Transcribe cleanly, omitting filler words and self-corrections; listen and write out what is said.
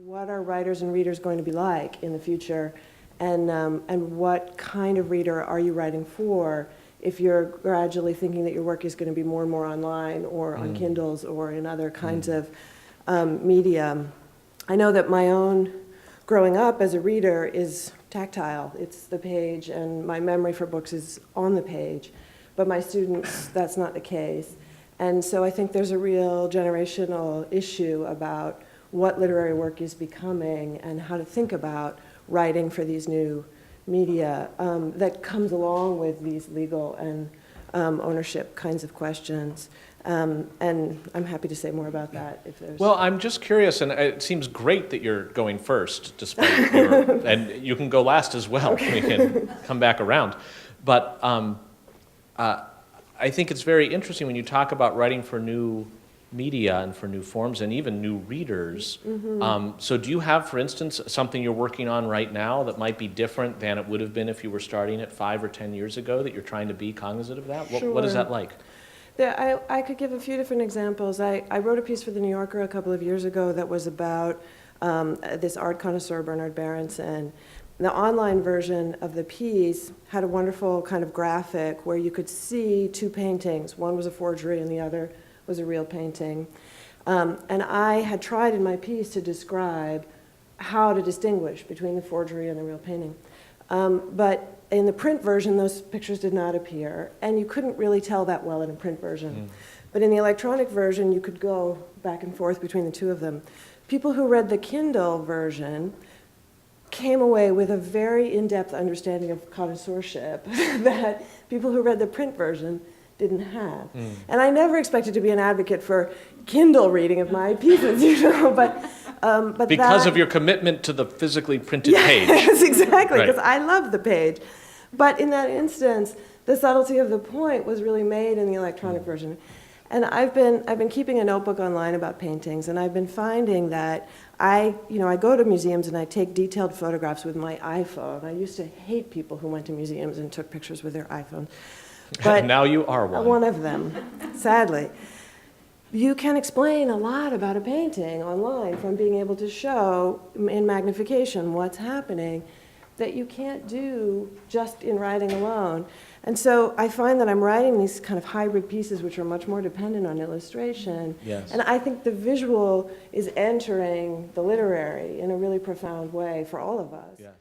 what are writers and readers going to be like in the future, and what kind of reader are you writing for if you're gradually thinking that your work is going to be more and more online or on Kindles or in other kinds of media. I know that my own growing up as a reader is tactile. It's the page, and my memory for books is on the page. But my students, that's not the case. And so I think there's a real generational issue about what literary work is becoming and how to think about writing for these new media that comes along with these legal and ownership kinds of questions. And I'm happy to say more about that if there's... Well, I'm just curious, and it seems great that you're going first, despite your... and you can go last as well. Okay. We can come back around. But I think it's very interesting when you talk about writing for new media and for new forms and even new readers. So do you have, for instance, something you're working on right now that might be different than it would have been if you were starting it 5 or 10 years ago, that you're trying to be cognizant of that? Sure. What is that like? I could give a few different examples. I wrote a piece for The New Yorker a couple of years ago that was about this art connoisseur, Bernard Berenson. The online version of the piece had a wonderful kind of graphic where you could see two paintings. One was a forgery and the other was a real painting. And I had tried in my piece to describe how to distinguish between the forgery and the real painting. But in the print version, those pictures did not appear, and you couldn't really tell that well in a print version. But in the electronic version, you could go back and forth between the two of them. People who read the Kindle version came away with a very in-depth understanding of connoisseurship that people who read the print version didn't have. And I never expected to be an advocate for Kindle reading of my pieces, but because of your commitment to the physically printed page. Yes, exactly, because Right. I love the page. But in that instance, the subtlety of the point was really made in the electronic version. And I've been keeping a notebook online about paintings, and I've been finding that I go to museums and I take detailed photographs with my iPhone. I used to hate people who went to museums and took pictures with their iPhone. But now you are one. One of them, sadly. You can explain a lot about a painting online from being able to show in magnification what's happening that you can't do just in writing alone. And so I find that I'm writing these kind of hybrid pieces which are much more dependent on illustration. Yes. And I think the visual is entering the literary in a really profound way for all of us. Yes.